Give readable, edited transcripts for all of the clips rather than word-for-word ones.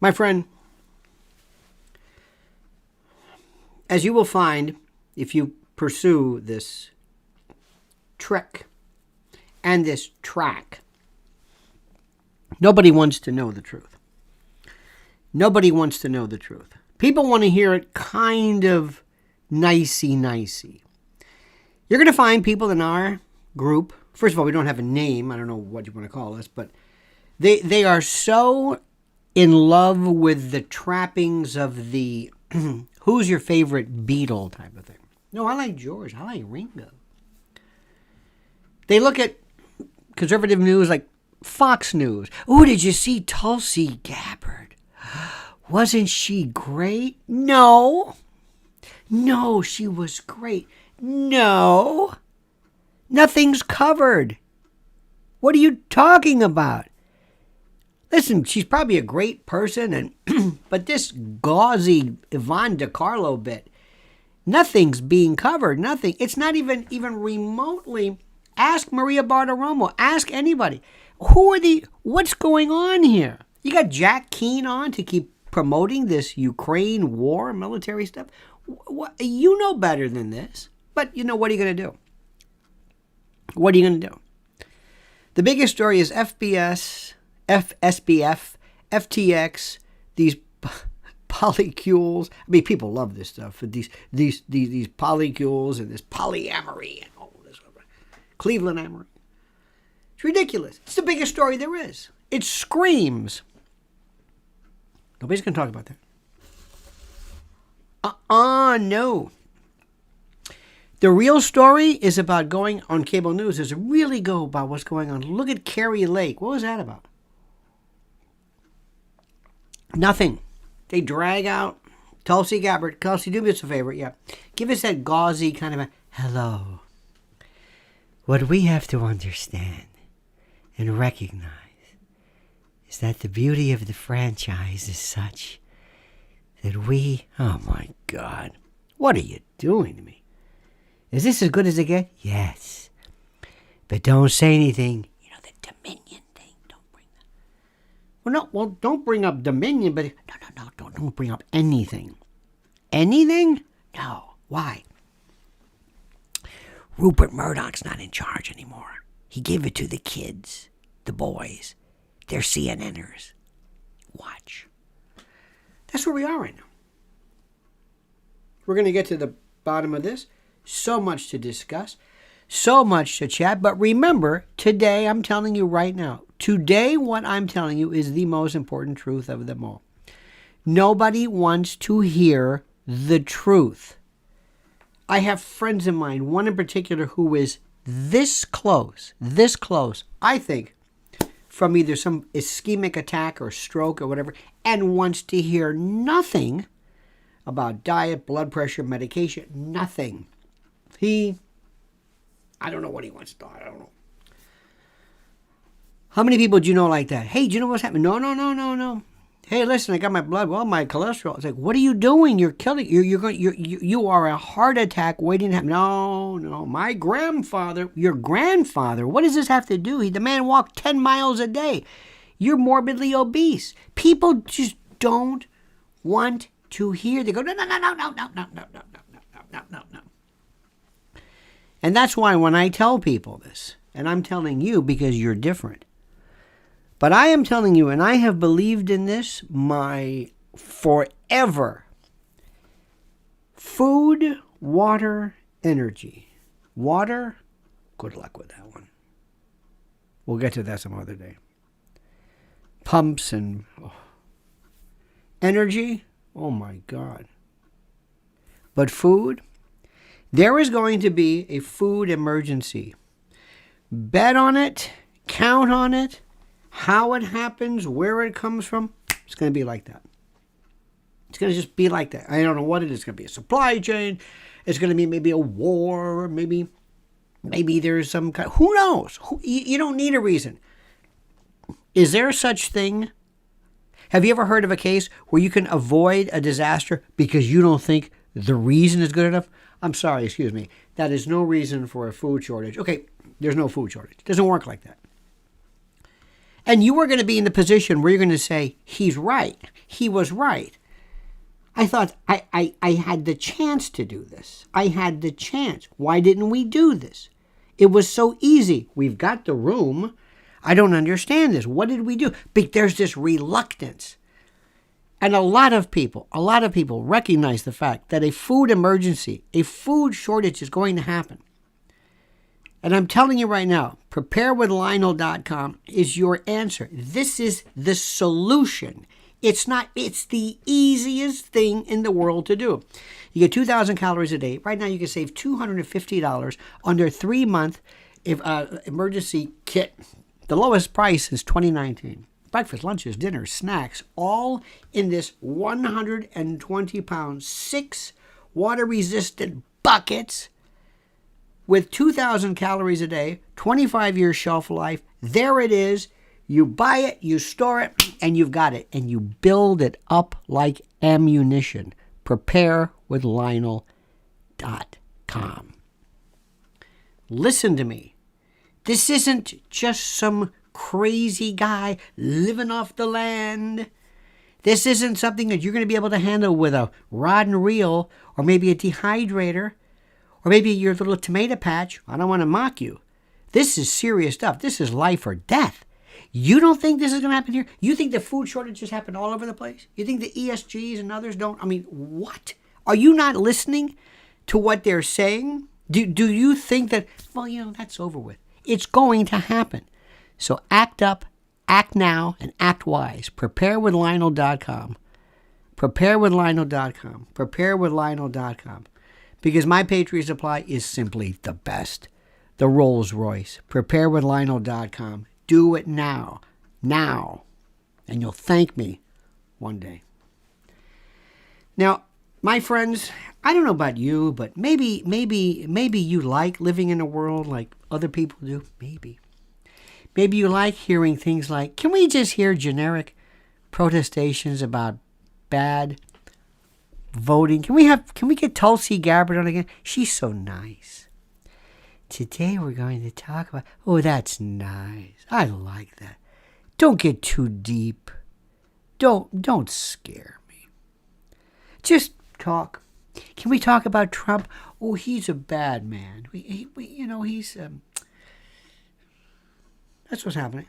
My friend, as you will find if you pursue this trick and this track, nobody wants to know the truth. Nobody wants to know the truth. People want to hear it kind of nicey-nicey. You're going to find people in our group. First of all, we don't have a name. I don't know what you want to call us, but they are so in love with the trappings of the who's your favorite Beatle type of thing. No, I like George. I like Ringo. They look at conservative news like Fox News. Oh, did you see Tulsi Gabbard? Wasn't she great? No. No, she was great. No. Nothing's covered. What are you talking about? Listen, she's probably a great person, and but this gauzy Yvonne DiCarlo bit, nothing's being covered. Nothing. It's not even remotely. Ask Maria Bartiromo. Ask anybody. What's going on here? You got Jack Keane on to keep promoting this Ukraine war military stuff. You know better than this. But, what are you going to do? What are you going to do? The biggest story is SBF, FTX, these polycules. I mean, people love this stuff. These polycules and this polyamory and all this. Cleveland amory. It's ridiculous. It's the biggest story there is. It screams. Nobody's going to talk about that. No. The real story is about going on cable news. Is really go about what's going on. Look at Carrie Lake. What was that about? Nothing. They drag out Tulsi Gabbard. Tulsi, do me a favor. Yeah. Give us that gauzy kind of a hello. What we have to understand and recognize is that the beauty of the franchise is such that oh my God, what are you doing to me? Is this as good as it gets? Yes. But don't say anything. The Dominion thing. Don't bring that. Well, don't bring up Dominion, but no, don't bring up anything. Anything? No. Why? Rupert Murdoch's not in charge anymore. He gave it to the kids, the boys. They're CNNers. Watch. That's where we are right now. We're going to get to the bottom of this. So much to discuss. So much to chat. But remember, today, I'm telling you right now, today what I'm telling you is the most important truth of them all. Nobody wants to hear the truth. I have friends of mine, one in particular who is this close, I think, from either some ischemic attack or stroke or whatever, and wants to hear nothing about diet, blood pressure, medication, nothing. I don't know what he wants to do. I don't know. How many people do you know like that? Hey, do you know what's happening? No. Hey, listen, I got my blood. Well, my cholesterol. It's like, what are you doing? You're killing. You are a heart attack waiting to happen. No. My grandfather, your grandfather. What does this have to do? The man walked 10 miles a day. You're morbidly obese. People just don't want to hear. They go, no. And that's why when I tell people this, and I'm telling you because you're different, but I am telling you, and I have believed in this my forever. Food, water, energy. Water, good luck with that one. We'll get to that some other day. Pumps and energy, oh my God. But food, there is going to be a food emergency. Bet on it, count on it. How it happens, where it comes from, it's going to be like that. It's going to just be like that. I don't know what it is. It's going to be a supply chain. It's going to be maybe a war. Maybe there's some kind. Who knows? You don't need a reason. Is there such thing? Have you ever heard of a case where you can avoid a disaster because you don't think the reason is good enough? I'm sorry, excuse me. That is no reason for a food shortage. Okay, there's no food shortage. It doesn't work like that. And you were going to be in the position where you're going to say, he's right. He was right. I thought I had the chance to do this. I had the chance. Why didn't we do this? It was so easy. We've got the room. I don't understand this. What did we do? But there's this reluctance. And a lot of people recognize the fact that a food emergency, a food shortage is going to happen. And I'm telling you right now, preparewithlionel.com is your answer. This is the solution. It's the easiest thing in the world to do. You get 2,000 calories a day. Right now you can save $250 under a 3-month emergency kit. The lowest price since 2019. Breakfast, lunches, dinners, snacks, all in this 120-pound, 6 water-resistant buckets with 2,000 calories a day, 25-year shelf life. There it is. You buy it, you store it, and you've got it. And you build it up like ammunition. Preparewithlionel.com. Listen to me. This isn't just some crazy guy living off the land. This isn't something that you're going to be able to handle with a rod and reel, or maybe a dehydrator, or maybe your little tomato patch. I don't want to mock you. This is serious stuff. This is life or death. You don't think this is going to happen here? You think the food shortages happen all over the place? You think the ESGs and others don't? I mean, what? Are you not listening to what they're saying? Do you think that, well, that's over with? It's going to happen. So act up, act now, and act wise. Preparewithlionel.com. Preparewithlionel.com. Preparewithlionel.com. Because my Patriot Supply is simply the best. The Rolls Royce. Preparewithlionel.com. Do it now. Now. And you'll thank me one day. Now, my friends, I don't know about you, but maybe you like living in a world like other people do. Maybe. Maybe you like hearing things like, can we just hear generic protestations about bad voting? Can we get Tulsi Gabbard on again? She's so nice. Today we're going to talk about, oh, that's nice. I like that. Don't get too deep. Don't scare me. Just talk. Can we talk about Trump? Oh, he's a bad man. He's that's what's happening.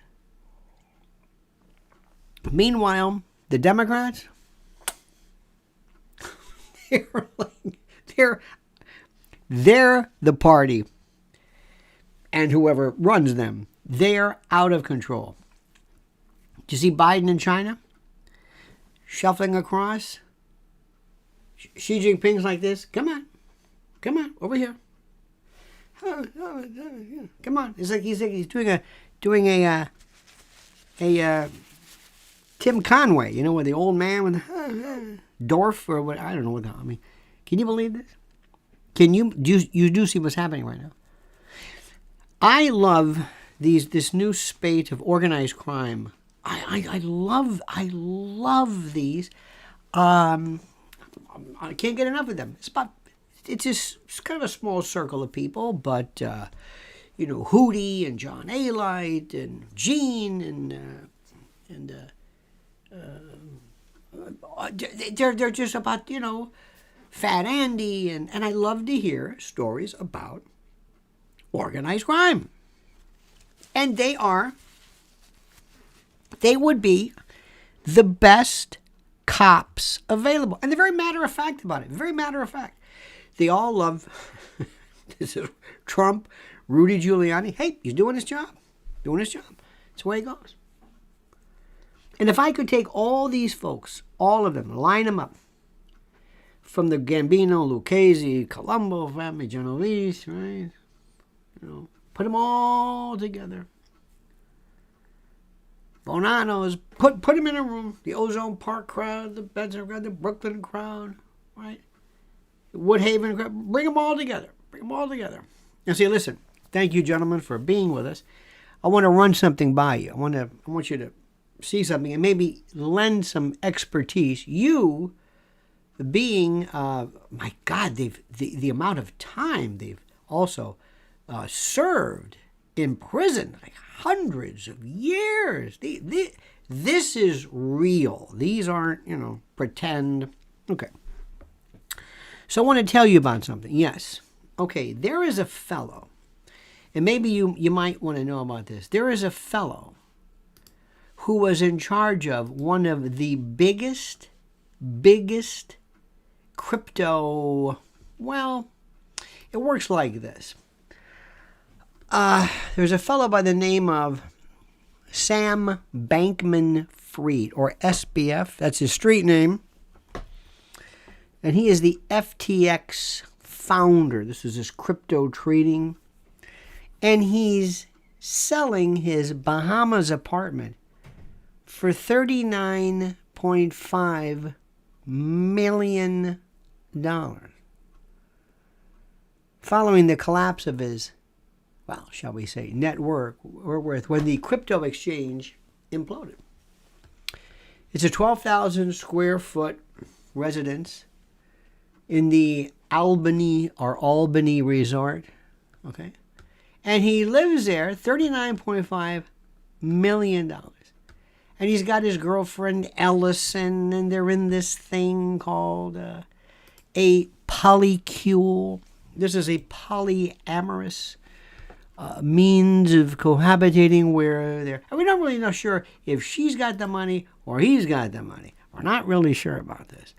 Meanwhile, the Democrats, they're the party, and whoever runs them, they're out of control. Do you see Biden in China shuffling across? Xi Jinping's like this. Come on, over here. Come on. It's like he's doing a Tim Conway, with the old man with the Dorf or what, I don't know what I mean. Can you believe this? You do see what's happening right now. I love this new spate of organized crime. I love these. I can't get enough of them. It's kind of a small circle of people, but Hootie and John Alite and Gene and they're just about Fat Andy and I love to hear stories about organized crime, and they would be the best cops available, and they're very matter of fact about it. Very matter of fact. They all love this is Trump, Rudy Giuliani. Hey, he's doing his job. That's the way it goes. And if I could take all these folks, all of them, line them up, from the Gambino, Lucchese, Colombo family, Genovese, right? Put them all together. Bonanos, put them in a room. The Ozone Park crowd, the Benson crowd, the Brooklyn crowd, right? The Woodhaven crowd. Bring them all together. Now, see, listen. Thank you, gentlemen, for being with us. I want to run something by you. I want you to see something and maybe lend some expertise. You, being, my God, the amount of time they've also served in prison, like hundreds of years. This is real. These aren't, pretend. Okay. So I want to tell you about something. Yes. Okay, there is a fellow, and maybe you might want to know about this. There is a fellow who was in charge of one of the biggest crypto, well, it works like this. There's a fellow by the name of Sam Bankman-Fried, or SBF. That's his street name. And he is the FTX founder. This is his crypto trading. And he's selling his Bahamas apartment for $39.5 million. Following the collapse of his, well, shall we say, net worth when the crypto exchange imploded. It's a 12,000 square foot residence in the Albany resort. Okay. And he lives there, $39.5 million. And he's got his girlfriend Ellison, and they're in this thing called a polycule. This is a polyamorous means of cohabitating where they're... And we're not really not sure if she's got the money or he's got the money. We're not really sure about this.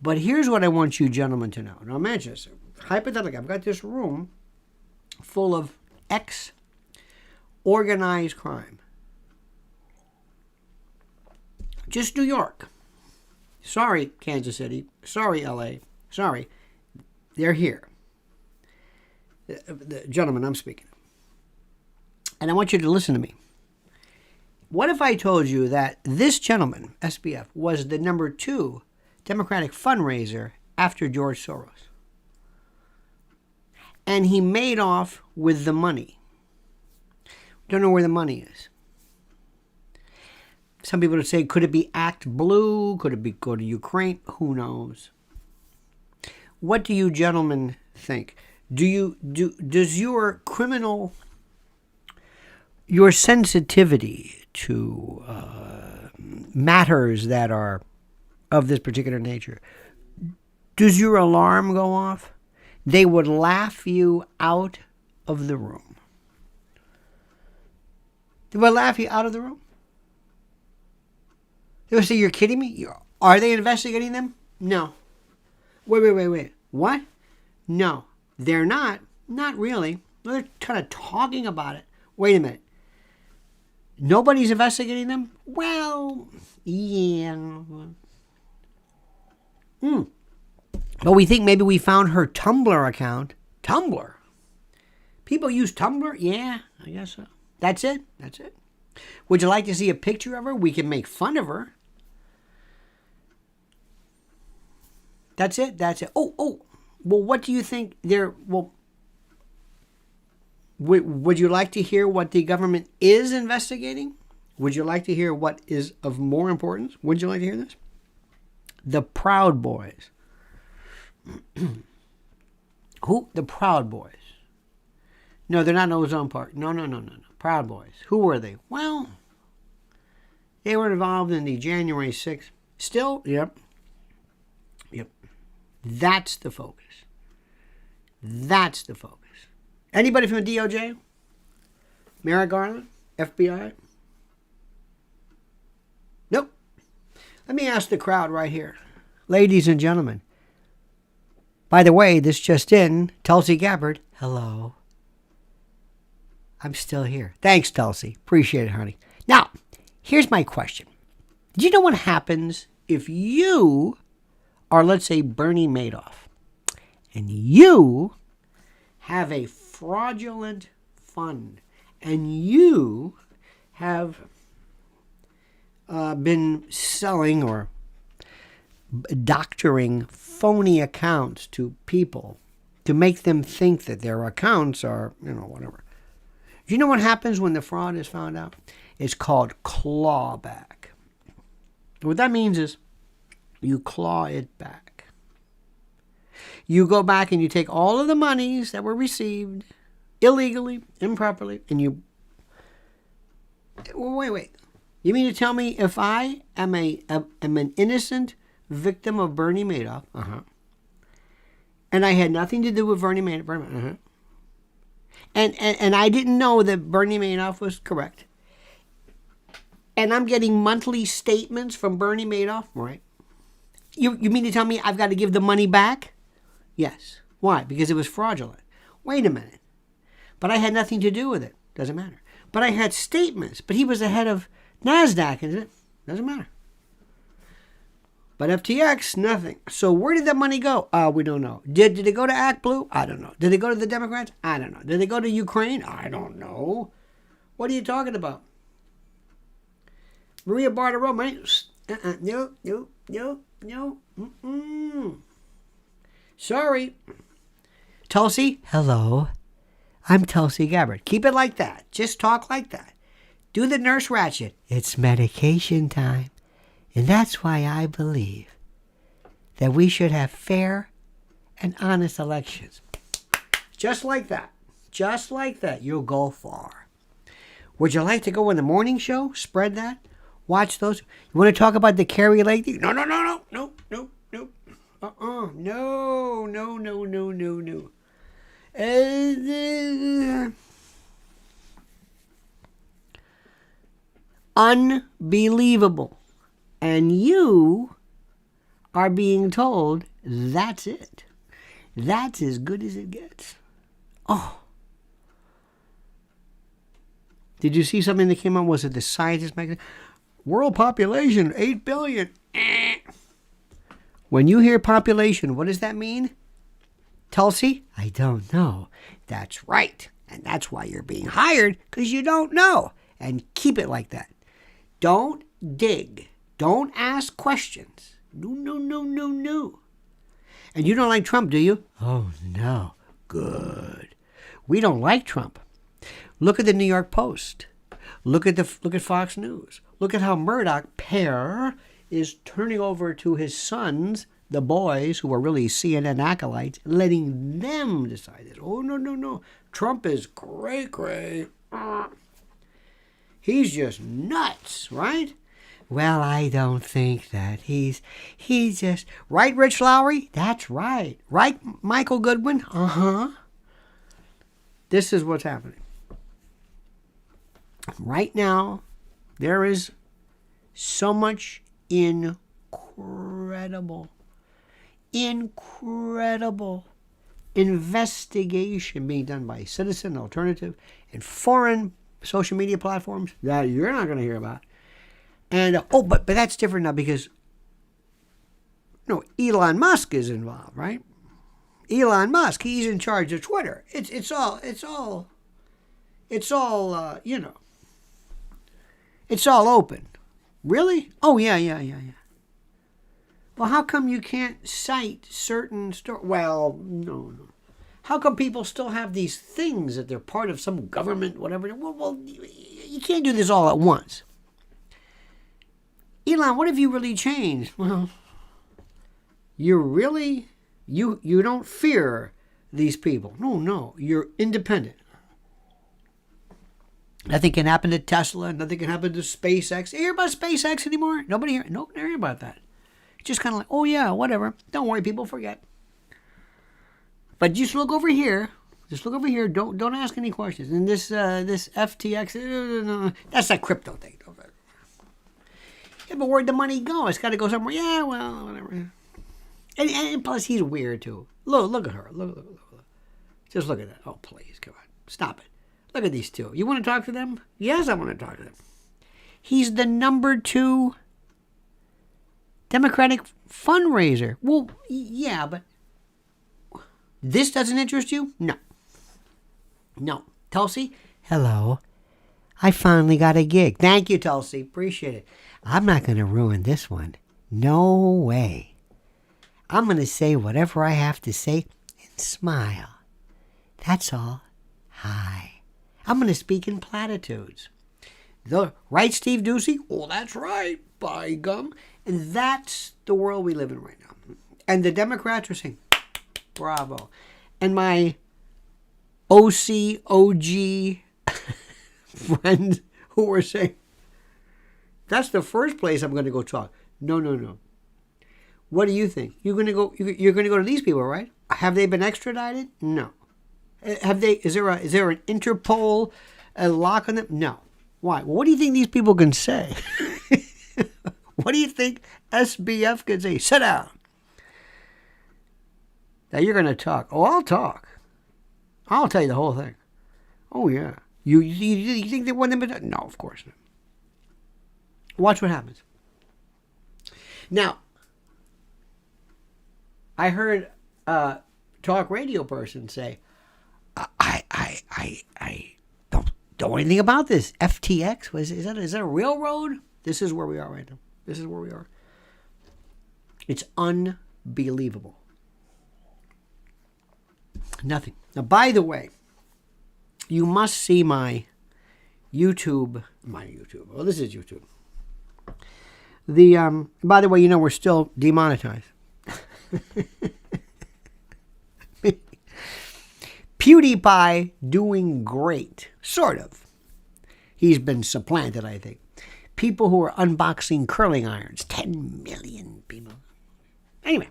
But here's what I want you gentlemen to know. Now imagine this. Hypothetically, I've got this room full of organized crime. Just New York. Sorry, Kansas City. Sorry, LA. Sorry. They're here. The gentleman I'm speaking. And I want you to listen to me. What if I told you that this gentleman, SBF, was the number 2 Democratic fundraiser after George Soros? And he made off with the money. Don't know where the money is. Some people would say, could it be Act Blue? Could it go to Ukraine? Who knows? What do you gentlemen think? Does your sensitivity to matters that are of this particular nature, does your alarm go off? They would laugh you out of the room. They would laugh you out of the room. They would say, you're kidding me? Are they investigating them? No. Wait. What? No, they're not. Not really. They're kind of talking about it. Wait a minute. Nobody's investigating them? Well, yeah. But we think maybe we found her Tumblr account. Tumblr? People use Tumblr? Yeah, I guess so. That's it. Would you like to see a picture of her? We can make fun of her. That's it. Oh. Well, what do you think would you like to hear what the government is investigating? Would you like to hear what is of more importance? Would you like to hear this? The Proud Boys. Who? The Proud Boys. No, they're not Ozone Park. No. Proud Boys. Who were they? Well, they were involved in the January 6th. Still? Yep. That's the focus. Anybody from the DOJ? Merrick Garland? FBI? Nope. Let me ask the crowd right here. Ladies and gentlemen. By the way, this just in, Tulsi Gabbard. Hello. I'm still here. Thanks, Tulsi. Appreciate it, honey. Now, here's my question. Do you know what happens if you are, let's say, Bernie Madoff, and you have a fraudulent fund, and you have been selling or doctoring phony accounts to people to make them think that their accounts are, whatever. Do you know what happens when the fraud is found out? It's called clawback. What that means is you claw it back. You go back and you take all of the monies that were received, illegally, improperly, and you... Wait. You mean to tell me if I am an innocent victim of Bernie Madoff, and I had nothing to do with Bernie Madoff, and I didn't know that Bernie Madoff was correct, and I'm getting monthly statements from Bernie Madoff, right? You mean to tell me I've got to give the money back? Yes. Why? Because it was fraudulent. Wait a minute. But I had nothing to do with it. Doesn't matter. But I had statements. But he was the head of NASDAQ, and it doesn't matter. But FTX, nothing. So where did that money go? We don't know. Did it go to Act Blue? I don't know. Did it go to the Democrats? I don't know. Did it go to Ukraine? I don't know. What are you talking about? Maria Bartiromo, right? No. Sorry. Tulsi, hello. I'm Tulsi Gabbard. Keep it like that. Just talk like that. Do the nurse ratchet. It's medication time. And that's why I believe that we should have fair and honest elections. Just like that. Just like that. You'll go far. Would you like to go on the morning show? Spread that? Watch those? You want to talk about the Carrie Lake thing? No. No. Unbelievable. And you are being told that's it. That's as good as it gets. Oh. Did you see something that came out? Was it the Scientist magazine? World population, 8 billion. When you hear population, what does that mean? Tulsi? I don't know. That's right. And that's why you're being hired, because you don't know. And keep it like that. Don't dig. Don't ask questions. No. And you don't like Trump, do you? Oh, no. Good. We don't like Trump. Look at the New York Post. Look at Fox News. Look at how Murdoch pair is turning over to his sons, the boys who are really CNN acolytes, letting them decide this. Oh, no. Trump is cray. He's just nuts, right? Well, I don't think that. He's just... Right, Rich Lowry? That's right. Right, Michael Goodwin? This is what's happening. Right now, there is so much incredible investigation being done by Citizen, Alternative, and foreign social media platforms that you're not going to hear about. And, but that's different now because, Elon Musk is involved, right? Elon Musk, he's in charge of Twitter. It's all open. Really? Oh, yeah. Well, how come you can't cite certain stories? Well, no. How come people still have these things that they're part of some government, whatever? Well, you can't do this all at once. Elon, what have you really changed? Well, you don't fear these people. No, you're independent. Nothing can happen to Tesla. Nothing can happen to SpaceX. You hear about SpaceX anymore? Nobody hear about that. It's just kind of like, oh yeah, whatever. Don't worry, people, forget. But just look over here. Don't ask any questions. And this FTX, that's a crypto thing. Yeah, but where'd the money go? It's got to go somewhere. Yeah, well, whatever. And plus, he's weird too. Look at her. Look. Just look at that. Oh, please, come on, stop it. Look at these two. You want to talk to them? Yes, I want to talk to them. He's the number 2 Democratic fundraiser. Well, yeah, but this doesn't interest you? No. Tulsi? Hello. I finally got a gig. Thank you, Tulsi. Appreciate it. I'm not going to ruin this one. No way. I'm going to say whatever I have to say and smile. That's all. Hi. I'm going to speak in platitudes. Right, Steve Ducey? Oh, that's right. By gum. And that's the world we live in right now. And the Democrats are saying, bravo. And my OG friends who were saying, that's the first place I'm going to go talk. No. What do you think? You're going to go to these people, right? Have they been extradited? No. Have they? Is there an Interpol lock on them? No. Why? Well, what do you think these people can say? What do you think SBF can say? Sit down. Now you're going to talk. Oh, I'll talk. I'll tell you the whole thing. Oh, yeah. You think they want them to? No, of course not. Watch what happens. Now, I heard a talk radio person say, I don't know anything about this. FTX? Is that a railroad? This is where we are right now. This is where we are. It's unbelievable. Nothing. Now, by the way, you must see my YouTube. Oh, this is YouTube. By the way, we're still demonetized. PewDiePie doing great. Sort of. He's been supplanted, I think. People who are unboxing curling irons. 10 million people. Anyway.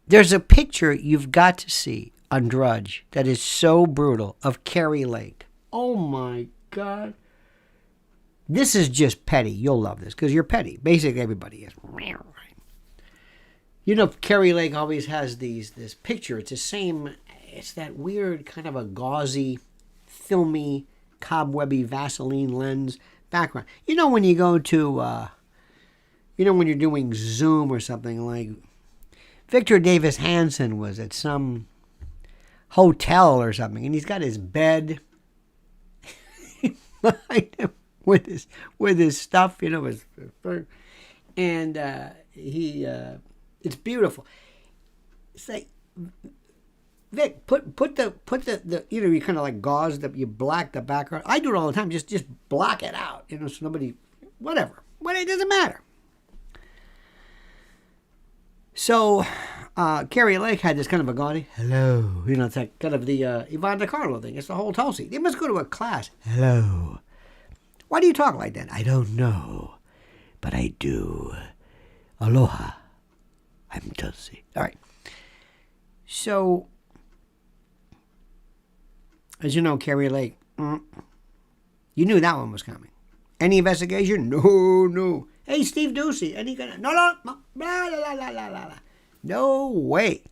There's a picture you've got to see on Drudge that is so brutal of Carrie Lake. Oh my God. This is just petty. You'll love this because you're petty. Basically, everybody is. Carrie Lake always has this picture. It's the same. It's that weird kind of a gauzy, filmy, cobwebby Vaseline lens background. When you go to, when you're doing Zoom or something, like Victor Davis Hanson was at some hotel or something, and he's got his bed behind him with his stuff, and it's beautiful. It's like, Vic, put the you kind of like gauze you black the background. I do it all the time. Just block it out, so nobody, whatever. But it doesn't matter. So, Carrie Lake had this kind of a gaudy, hello. It's that kind of the Yvonne DiCarlo thing. It's the whole Tulsi. They must go to a class. Hello. Why do you talk like that? I don't know, but I do. Aloha. I'm Tulsi. All right. So, as you know, Carrie Lake, you knew that one was coming. Any investigation? No. Hey, Steve Ducey, any kind of... No, blah, blah, blah, blah, blah, blah. No way.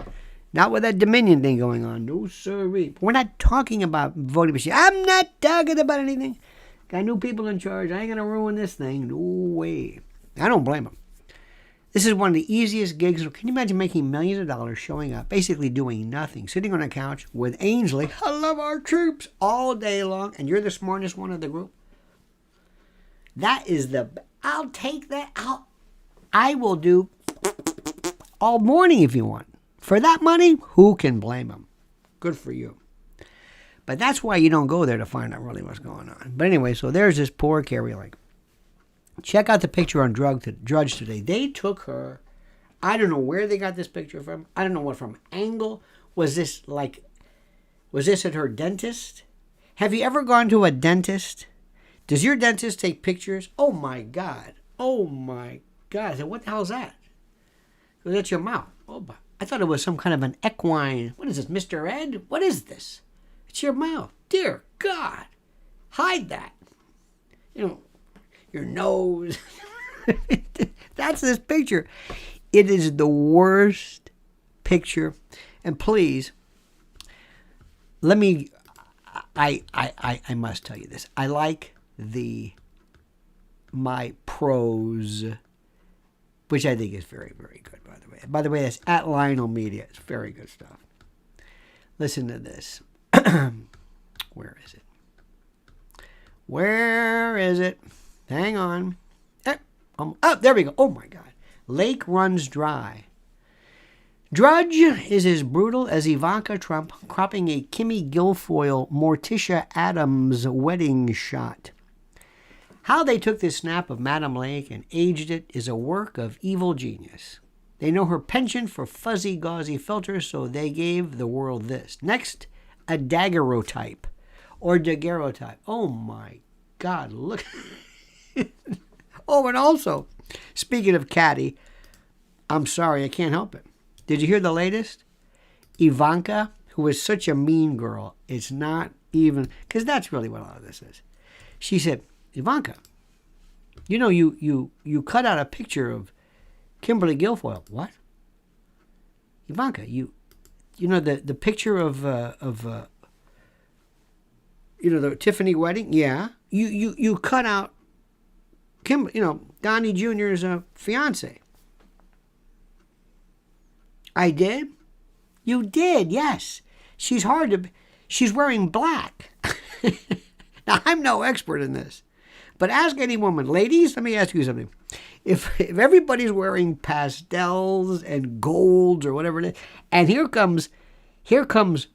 Not with that Dominion thing going on. No, sirree. We're not talking about voting machine. I'm not talking about anything. Got new people in charge. I ain't going to ruin this thing. No way. I don't blame them. This is one of the easiest gigs. Can you imagine making millions of dollars, showing up, basically doing nothing, sitting on a couch with Ainsley, I love our troops, all day long, and you're the smartest one of the group? That is I'll take that. I will do all morning if you want. For that money, who can blame them? Good for you. But that's why you don't go there to find out really what's going on. But anyway, so there's this poor Carrie Lake. Check out the picture on Drudge today. They took her. I don't know where they got this picture from. I don't know what from angle. Was this at her dentist? Have you ever gone to a dentist? Does your dentist take pictures? Oh my God. I said, what the hell is that? Well, that's your mouth. Oh, I thought it was some kind of an equine. What is this, Mr. Ed? What is this? It's your mouth. Dear God. Hide that. Your nose. That's this picture. It is the worst picture. And please, I must tell you this. I like my prose, which I think is very, very good, by the way. By the way, that's at Lionel Media. It's very good stuff. Listen to this. Where is it? Hang on. There we go. Oh, my God. Lake runs dry. Drudge is as brutal as Ivanka Trump cropping a Kimmy Guilfoyle Morticia Adams wedding shot. How they took this snap of Madam Lake and aged it is a work of evil genius. They know her penchant for fuzzy, gauzy filters, so they gave the world this. Next, a daguerreotype or daguerreotype. Oh my God, look. Oh, and also, speaking of Caddy, I'm sorry, I can't help it. Did you hear the latest? Ivanka, who is such a mean girl, it's not even, because that's really what all of this is. She said, Ivanka, you know, you cut out a picture of Kimberly Guilfoyle. What? Ivanka, you know the picture of the Tiffany wedding? Yeah. You cut out Donnie Jr.'s fiance. I did? You did, yes. She's wearing black. Now, I'm no expert in this, but ask any woman. Ladies, let me ask you something. If everybody's wearing pastels and golds or whatever it is, and here comes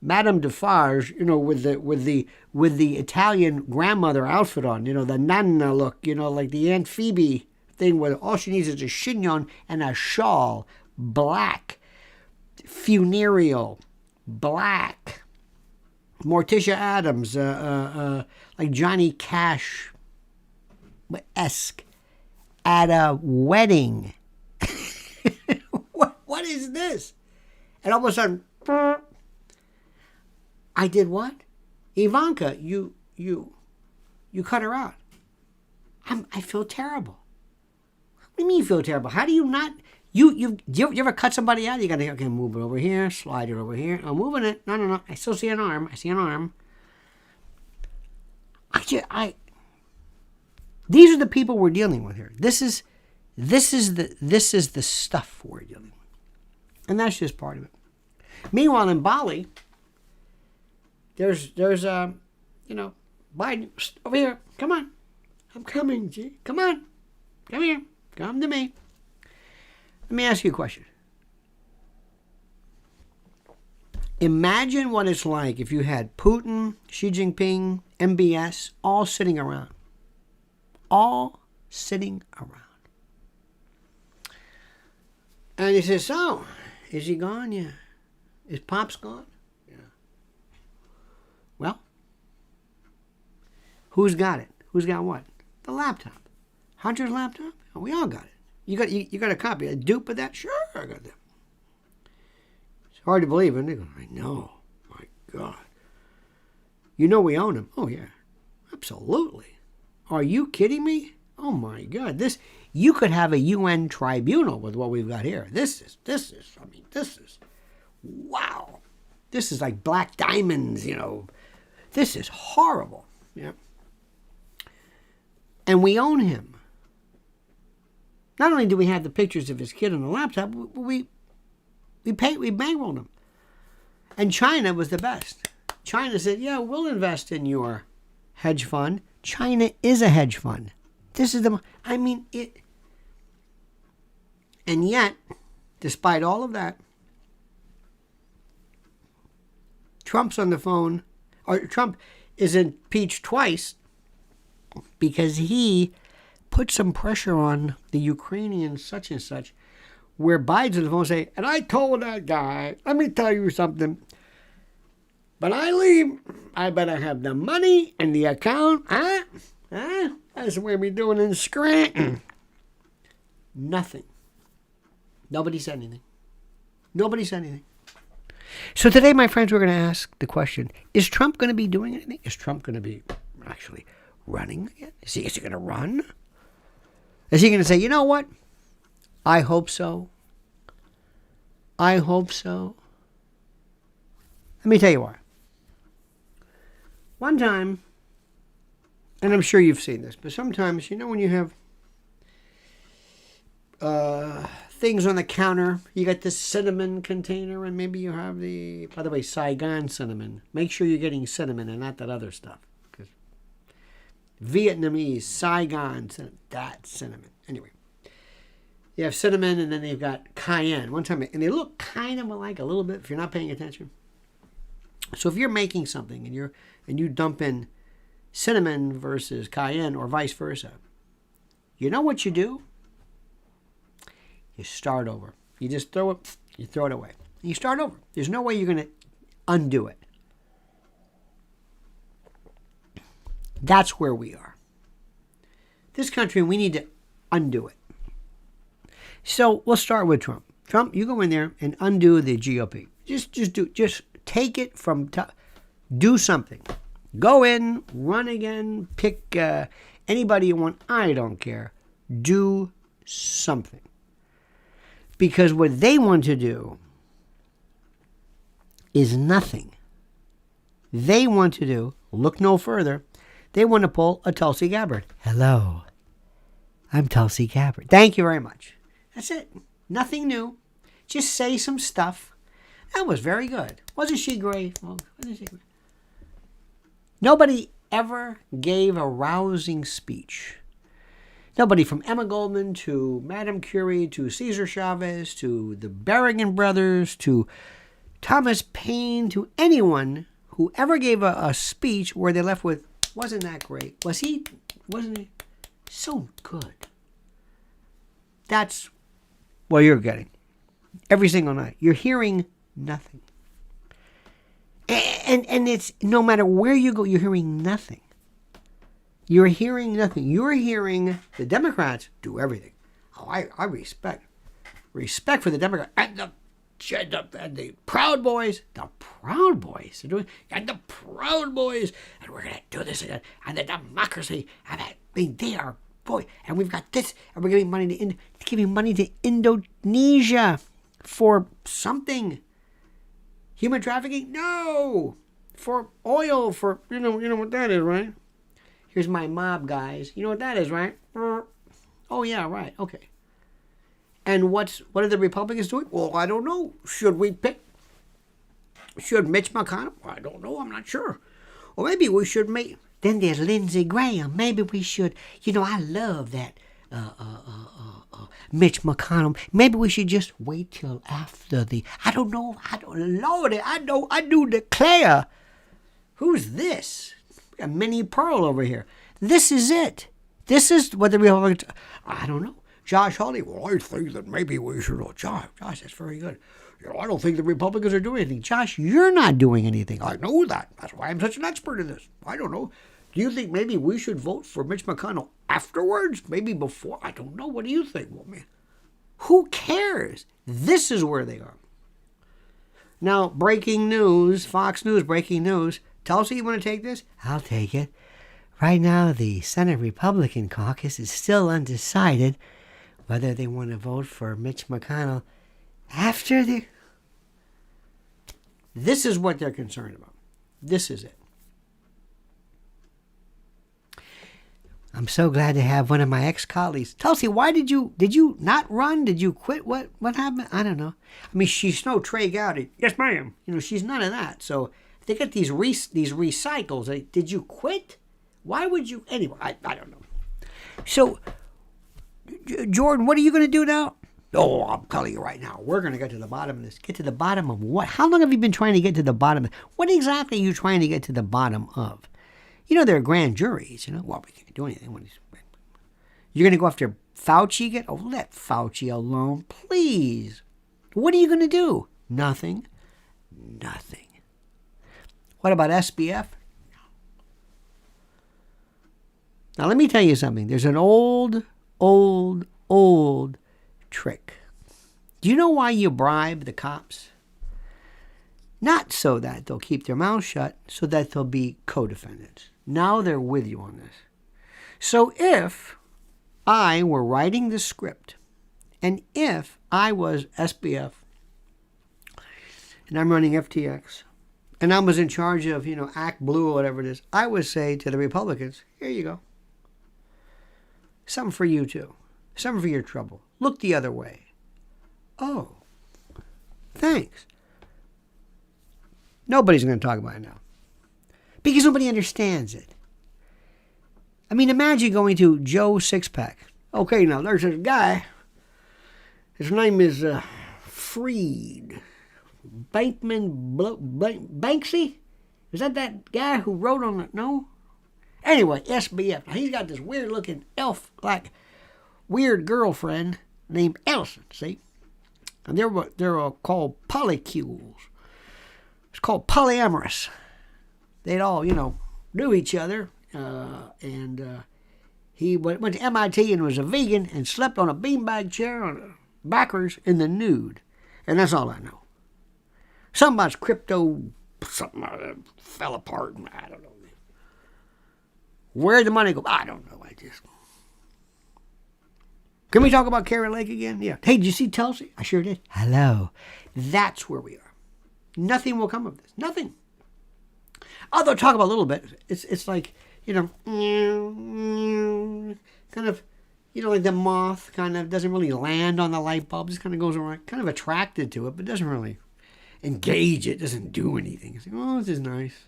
Madame Defarge, with the Italian grandmother outfit on, the nonna look, like the Aunt Phoebe thing, where all she needs is a chignon and a shawl, black, funereal, black. Morticia Adams, like Johnny Cash-esque, at a wedding. What is this? And all of a sudden, I did what? Ivanka, you cut her out. I feel terrible. What do you mean you feel terrible? How do you not? You ever cut somebody out? You got to, okay, move it over here, slide it over here. I'm moving it. No. I still see an arm. I see an arm. These are the people we're dealing with here. This is the stuff we're dealing with. And that's just part of it. Meanwhile, in Bali, there's Biden over here. Come on. I'm coming, G. Come on. Come here. Come to me. Let me ask you a question. Imagine what it's like if you had Putin, Xi Jinping, MBS, all sitting around. All sitting around. And he says, so, is he gone? Yeah. Is Pops gone? Yeah. Well, who's got it? Who's got what? The laptop. Hunter's laptop? Oh, we all got it. You got a copy, a dupe of that? Sure, I got that. It's hard to believe, isn't it? I know. My God. You know we own him. Oh, yeah. Absolutely. Are you kidding me? Oh, my God. You could have a UN tribunal with what we've got here. This is, wow. This is like black diamonds, This is horrible. Yeah. And we own him. Not only do we have the pictures of his kid on the laptop, we bankrolled him. And China was the best. China said, yeah, we'll invest in your hedge fund. China is a hedge fund. This is it. And yet, despite all of that, Trump's on the phone, or Trump is impeached twice because he put some pressure on the Ukrainians such and such, where Biden's on the phone and say, and I told that guy, let me tell you something, when I leave, I better have the money in the account. That's what we're doing in Scranton. Nothing. Nobody said anything. So today, my friends, we're going to ask the question, is Trump going to be doing anything? Is Trump going to be actually running again? Is he going to run? Is he going to say, you know what? I hope so. Let me tell you why. One time, and I'm sure you've seen this, but sometimes, when you have things on the counter, you got this cinnamon container, and maybe you have by the way, Saigon cinnamon. Make sure you're getting cinnamon and not that other stuff. Because Vietnamese, Saigon, that cinnamon. Anyway, you have cinnamon, and then they've got cayenne. One time, and they look kind of alike a little bit if you're not paying attention. So if you're making something and you dump in cinnamon versus cayenne or vice versa, you know what you do? You start over. You just throw it away. And you start over. There's no way you're going to undo it. That's where we are. This country, we need to undo it. So we'll start with Trump. Trump, you go in there and undo the GOP. Just take it from top. Do something. Go in, run again, pick anybody you want. I don't care. Do something. Because what they want to do is nothing. They want to do, look no further, they want to pull a Tulsi Gabbard. Hello, I'm Tulsi Gabbard. Thank you very much. That's it. Nothing new. Just say some stuff. That was very good. Wasn't she great? Well, wasn't she great? Nobody ever gave a rousing speech. Nobody from Emma Goldman to Madame Curie to Cesar Chavez to the Berrigan brothers to Thomas Paine to anyone who ever gave a speech where they left with, wasn't that great? Wasn't he so good? That's what you're getting. Every single night. You're hearing nothing. And it's no matter where you go, you're hearing nothing. You're hearing nothing. You're hearing the Democrats do everything. Oh, I respect for the Democrats and the Proud Boys. The Proud Boys are doing, and the Proud Boys, and we're gonna do this again. And the democracy, and they are boy. And we've got this, and we're giving money to Indonesia for something. Human trafficking? No. For oil, for you know what that is, right? Here's my mob, guys. You know what that is, right? Oh, yeah, right. Okay. And what are the Republicans doing? Well, I don't know. Should Mitch McConnell? I don't know. I'm not sure. Or maybe we should make... Then there's Lindsey Graham. Maybe we should... I love that Mitch McConnell. Maybe we should just wait till after the... I don't know. Lordy, I do declare. Who's this? A mini Pearl over here. This is it. This is what the Republicans... I don't know. Josh Hawley, well, I think that maybe we should... Oh, Josh, that's very good. I don't think the Republicans are doing anything. Josh, you're not doing anything. I know that. That's why I'm such an expert in this. I don't know. Do you think maybe we should vote for Mitch McConnell afterwards? Maybe before? I don't know. What do you think? Well, man, who cares? This is where they are. Now, breaking news, Fox News, breaking news. Tulsi, you want to take this? I'll take it. Right now, the Senate Republican caucus is still undecided whether they want to vote for Mitch McConnell after the... This is what they're concerned about. This is it. I'm so glad to have one of my ex-colleagues. Tulsi, why did you not run? Did you quit? What happened? I don't know. I mean, she's no Trey Gowdy. Yes, ma'am. She's none of that. So they got these recycles. Did you quit? Why would you? Anyway, I don't know. So, Jordan, what are you going to do now? Oh, I'm telling you right now. We're going to get to the bottom of this. Get to the bottom of what? How long have you been trying to get to the bottom? What exactly are you trying to get to the bottom of? There are grand juries. Well, we can't do anything. You're going to go after Fauci again? Oh, let Fauci alone, please. What are you going to do? Nothing. Nothing. What about SBF? Now, let me tell you something. There's an old trick. Do you know why you bribe the cops? Not so that they'll keep their mouths shut, so that they'll be co-defendants. Now they're with you on this. So if I were writing the script, and if I was SBF, and I'm running FTX, and I was in charge of, Act Blue or whatever it is, I would say to the Republicans, here you go. Something for you too. Something for your trouble. Look the other way. Oh, thanks. Nobody's going to talk about it now. Because nobody understands it. I mean, imagine going to Joe Sixpack. Okay, now there's this guy. His name is Fried. Banksy? Is that guy who wrote on it? No? Anyway, SBF. Now, he's got this weird-looking elf-like weird girlfriend named Ellison, see? And they're called polycules. It's called polyamorous. They'd all, knew each other. He went to MIT and was a vegan and slept on a beanbag chair on backers in the nude. And that's all I know. Something about crypto, something fell apart. I don't know. Where'd the money go? I don't know. Can we talk about Carrie Lake again? Yeah. Hey, did you see Tulsi? I sure did. Hello. That's where we are. Nothing will come of this. Nothing. Although talk about a little bit. It's like, kind of, like the moth kind of doesn't really land on the light bulb. Just kind of goes around, kind of attracted to it, but doesn't really engage it. Doesn't do anything. It's like, oh, this is nice.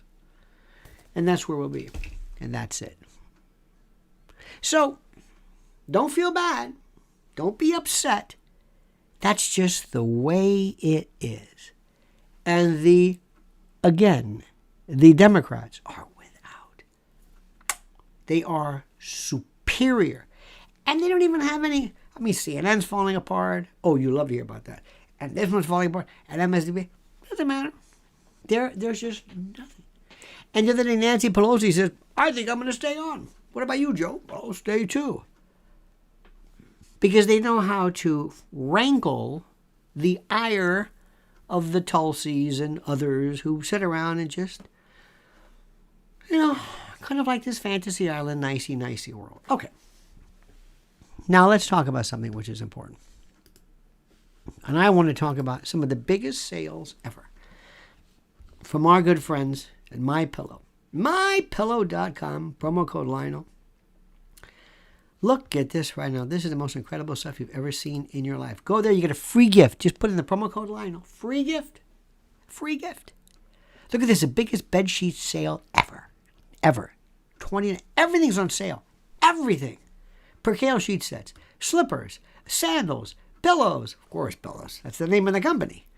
And that's where we'll be. And that's it. So, don't feel bad. Don't be upset. That's just the way it is. And the Democrats are without. They are superior. And they don't even have any, CNN's falling apart. Oh, you love to hear about that. And this one's falling apart. And MSDB. Doesn't matter. There's just nothing. And the other day, Nancy Pelosi says, I think I'm going to stay on. What about you, Joe? I'll stay too. Because they know how to wrangle the ire of the Tulsis and others who sit around and just, kind of like this fantasy island, nicey world. Okay. Now let's talk about something which is important. And I want to talk about some of the biggest sales ever from our good friends at Mypillow. Mypillow.com, promo code Lionel. Look at this right now. This is the most incredible stuff you've ever seen in your life. Go there, you get a free gift. Just put in the promo code Lionel. Free gift. Free gift. Look at this, the biggest bedsheet sale ever. Everything's on sale. Everything. Percale sheet sets, slippers, sandals, pillows. Of course, pillows. That's the name of the company.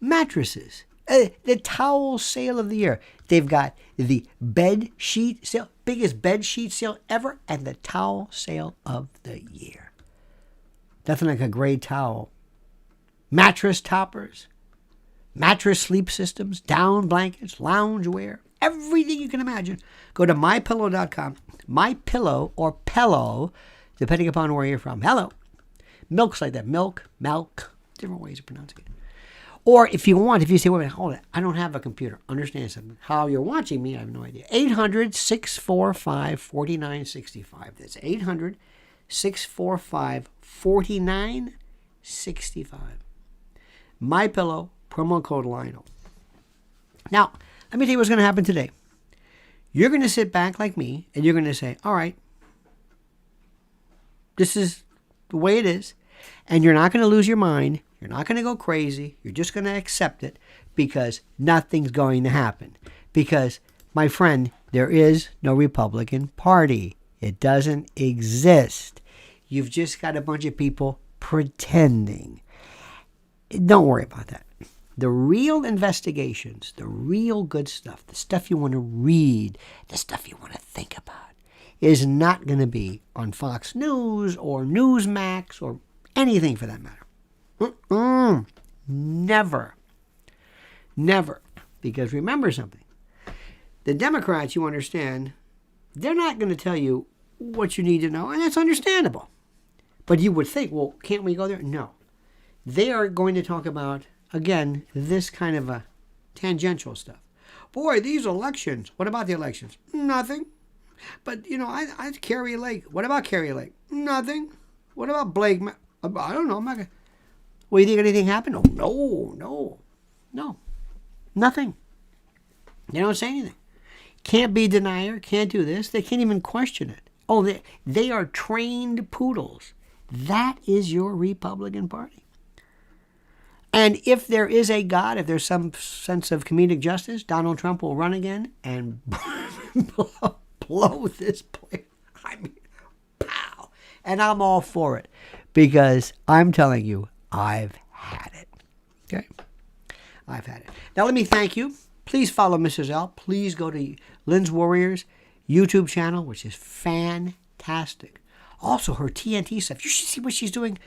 Mattresses. The towel sale of the year. They've got the bed sheet sale, biggest bed sheet sale ever, and the towel sale of the year. Nothing like a gray towel. Mattress toppers, mattress sleep systems, down blankets, loungewear, everything you can imagine. Go to mypillow.com, mypillow or pillow, depending upon where you're from. Hello. Milk's like that. Milk, different ways of pronouncing it. Or if you say, wait a minute, hold it, I don't have a computer. Understand something. How you're watching me, I have no idea. 800-645-4965. That's 800-645-4965. MyPillow, promo code Lionel. Now, let me tell you what's going to happen today. You're going to sit back like me, and you're going to say, all right, this is the way it is, and you're not going to lose your mind. You're not going to go crazy. You're just going to accept it because nothing's going to happen. Because, my friend, there is no Republican Party. It doesn't exist. You've just got a bunch of people pretending. Don't worry about that. The real investigations, the real good stuff, the stuff you want to read, the stuff you want to think about, is not going to be on Fox News or Newsmax or anything for that matter. Never. Because remember something. The Democrats, you understand, they're not going to tell you what you need to know, and that's understandable. But you would think, well, can't we go there? No. They are going to talk about, again, this kind of a tangential stuff. Boy, these elections. What about the elections? Nothing. But, I Carrie Lake. What about Carrie Lake? Nothing. What about Blake? I don't know. I'm not going to. Well, you think anything happened? Oh, no. Nothing. They don't say anything. Can't be denier. Can't do this. They can't even question it. Oh, they are trained poodles. That is your Republican Party. And if there is a God, if there's some sense of comedic justice, Donald Trump will run again and blow this place. Pow. And I'm all for it because I'm telling you, I've had it. Okay? I've had it. Now, let me thank you. Please follow Mrs. L. Please go to Lynn's Warriors YouTube channel, which is fantastic. Also, her TNT stuff. You should see what she's doing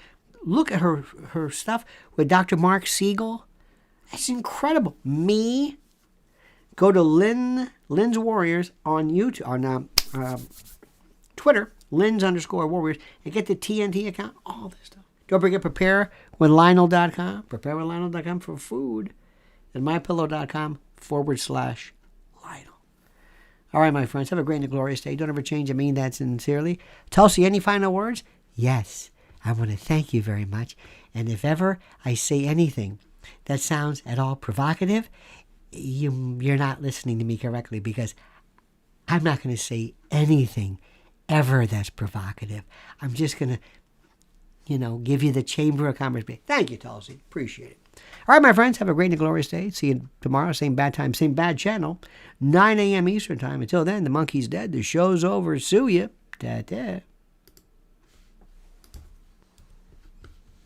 look at her stuff with Dr. Mark Siegel. That's incredible. Me, go to Lynn's Warriors on YouTube, on Twitter, Lynn's_Warriors, and get the TNT account, all this stuff. Don't forget preparewithlionel.com, preparewithlionel.com for food, and mypillow.com/Lionel. All right, my friends, have a great and glorious day. Don't ever change. I mean that sincerely. Tulsi, any final words? Yes, I want to thank you very much. And if ever I say anything that sounds at all provocative, you're not listening to me correctly, because I'm not going to say anything ever that's provocative. I'm just going to, give you the chamber of commerce. Thank you, Tulsi. Appreciate it. All right, my friends, have a great and glorious day. See you tomorrow, same bad time, same bad channel, 9 a.m. Eastern time. Until then, the monkey's dead. The show's over. Sue ya. Ta-ta.